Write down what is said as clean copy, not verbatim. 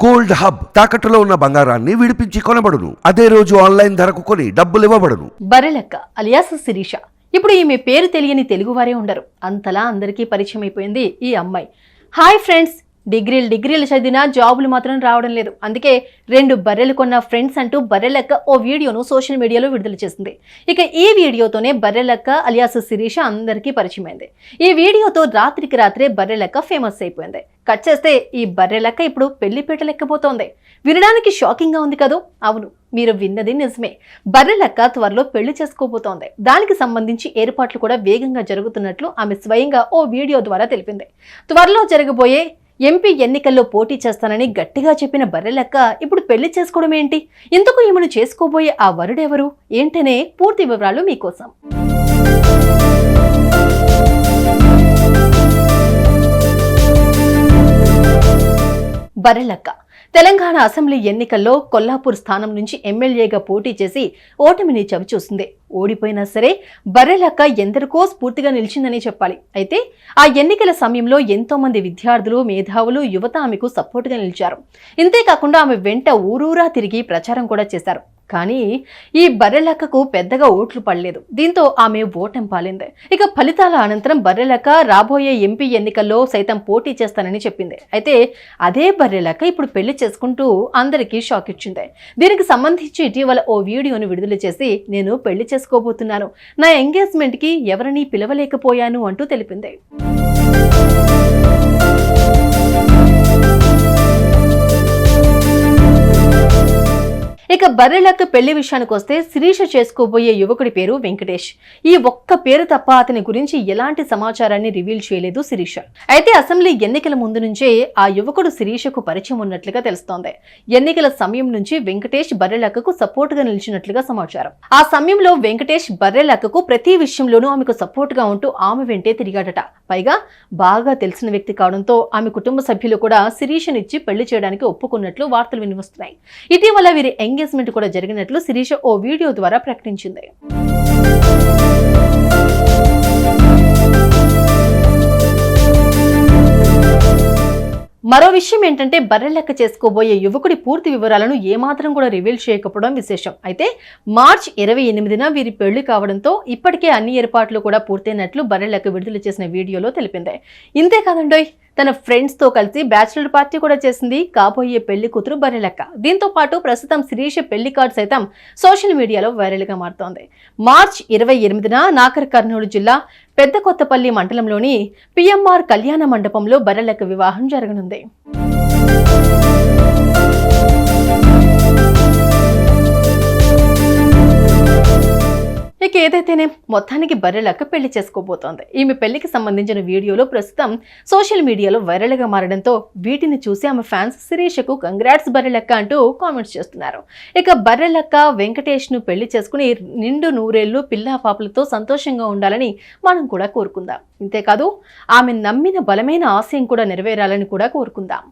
Gold hub తాకట్టులో ఉన్న బంగారాన్ని విడిపించి కొనబడును. అదే రోజు ఆన్లైన్ ధరకు కొని డబ్బులు ఇవ్వబడును. బర్రెలక్క అలియాస్ శిరీష. ఇప్పుడు ఈమె పేరు తెలియని తెలుగువారే ఉండరు. అంతలా అందరికీ పరిచయం అయిపోయింది ఈ అమ్మాయి. హాయ్ ఫ్రెండ్స్, డిగ్రీలు చదివినా జాబులు మాత్రం రావడం లేదు. అందుకే 2 బర్రెలు కొన్న ఫ్రెండ్స్ అంటూ బర్రెలక్క ఓ వీడియోను సోషల్ మీడియాలో విడుదల చేసింది. ఇక ఈ వీడియోతోనే బర్రెలక్క అలియాస్ శిరీష అందరికీ పరిచయం అయింది. ఈ వీడియోతో రాత్రికి రాత్రే బర్రెలక్క ఫేమస్ అయిపోయింది. కట్ చేస్తే ఈ బర్రెలక్క ఇప్పుడు పెళ్లిపీట లెక్కబోతోంది. వినడానికి షాకింగ్ గా ఉంది కదూ? అవును, మీరు విన్నది నిజమే. బర్రెలక్క త్వరలో పెళ్లి చేసుకోబోతోంది. దానికి సంబంధించి ఏర్పాట్లు కూడా వేగంగా జరుగుతున్నట్లు ఆమె స్వయంగా ఓ వీడియో ద్వారా తెలిపింది. త్వరలో జరగబోయే ఎంపీ ఎన్నికల్లో పోటీ చేస్తానని గట్టిగా చెప్పిన బర్రెలక్క ఇప్పుడు పెళ్లి చేసుకోవడం ఏంటి? ఇంతకు ఈమెను చేసుకోబోయే ఆ వరుడెవరు ఏంటనే పూర్తి వివరాలు మీకోసం. బర్రెలక్క తెలంగాణ అసెంబ్లీ ఎన్నికల్లో కొల్లాపూర్ స్థానం నుంచి ఎమ్మెల్యేగా పోటీ చేసి ఓటమిని చవిచూసింది. ఓడిపోయినా సరే బర్రెలక్క ఎందరికో స్ఫూర్తిగా నిలిచిందని చెప్పాలి. అయితే ఆ ఎన్నికల సమయంలో ఎంతో మంది విద్యార్థులు, మేధావులు, యువత ఆమెకు సపోర్టుగా నిలిచారు. ఇంతేకాకుండా ఆమె వెంట ఊరూరా తిరిగి ప్రచారం కూడా చేశారు. కానీ ఈ బర్రెలక్కకు పెద్దగా ఓట్లు పడలేదు. దీంతో ఆమె ఓటమి పాలింది. ఇక ఫలితాల అనంతరం బర్రెలక్క రాబోయే ఎంపీ ఎన్నికల్లో సైతం పోటీ చేస్తానని చెప్పింది. అయితే అదే బర్రెలక్క ఇప్పుడు పెళ్లి చేసుకుంటూ అందరికీ షాక్ ఇచ్చింది. దీనికి సంబంధించి ఇటీవల ఓ వీడియోను విడుదల చేసి, నేను పెళ్లి చేసుకోబోతున్నాను, నా ఎంగేజ్మెంట్ కి ఎవరిని పిలవలేకపోయాను అంటూ తెలిపింది. ఇక బర్రెలక్క పెళ్లి విషయానికి వస్తే, శిరీష చేసుకోబోయే యువకుడి పేరు వెంకటేష్. ఈ ఒక్క పేరు తప్ప అతని గురించి ఎలాంటి సమాచారాన్ని రివీల్ చేయలేదు శిరీష. అయితే అసెంబ్లీ ఎన్నికల ముందు నుంచే ఆ యువకుడు శిరీషకు పరిచయం ఉన్నట్లుగా తెలుస్తోంది. ఎన్నికల సమయం నుంచి వెంకటేష్ బర్రెలక్కకు సపోర్ట్ గా నిలిచినట్లుగా సమాచారం. ఆ సమయంలో వెంకటేష్ బర్రెలక్కకు ప్రతి విషయంలోనూ ఆమెకు సపోర్ట్ గా ఉంటూ ఆమె వెంటే తిరిగాడట. పైగా బాగా తెలిసిన వ్యక్తి కావడంతో ఆమె కుటుంబ సభ్యులు కూడా శిరీషనిచ్చి పెళ్లి చేయడానికి ఒప్పుకున్నట్లు వార్తలు వినిపిస్తున్నాయి. ఇటీవల వీరి ఎంగేజ్మెంట్ కూడా జరిగినట్లు శిరీష ఓ వీడియో ద్వారా ప్రకటించింది. మరో విషయం ఏంటంటే, బర్రెలక్క చేసుకోబోయే యువకుడి పూర్తి వివరాలను ఏమాత్రం కూడా రివీల్ చేయకపోవడం విశేషం. అయితే మార్చి 28న వీరి పెళ్లి కావడంతో ఇప్పటికే అన్ని ఏర్పాట్లు కూడా పూర్తయినట్లు బర్రెలక్క విడుదల చేసిన వీడియోలో తెలిపింది. ఇంతేకాదండోయ్, తన ఫ్రెండ్స్ తో కలిసి బ్యాచిలర్ పార్టీ కూడా చేసింది కాబోయే పెళ్లి కూతురు బర్రెలక్క. దీంతో పాటు ప్రస్తుతం శిరీష పెళ్లి కార్డు సైతం సోషల్ మీడియాలో వైరల్ గా మారుతోంది. మార్చి 28న నాగర్ కర్నూలు జిల్లా పెద్ద కొత్తపల్లి మండలంలోని పిఎంఆర్ కళ్యాణ మండపంలో బర్రెలక్క వివాహం జరగనుంది. ఇక ఏదైతేనే మొత్తానికి బర్రెలక్క పెళ్లి చేసుకోబోతోంది. ఈమె పెళ్లికి సంబంధించిన వీడియోలు ప్రస్తుతం సోషల్ మీడియాలో వైరల్ గా మారడంతో వీటిని చూసి ఆమె ఫ్యాన్స్ శిరీషకు కంగ్రాట్స్ బర్రెలక్క అంటూ కామెంట్స్ చేస్తున్నారు. ఇక బర్రెలక్క వెంకటేష్ ను పెళ్లి చేసుకుని నిండు నూరేళ్లు పిల్లా పాపలతో సంతోషంగా ఉండాలని మనం కూడా కోరుకుందాం. ఇంతేకాదు ఆమె నమ్మిన బలమైన ఆశయం కూడా నెరవేరాలని కూడా కోరుకుందాం.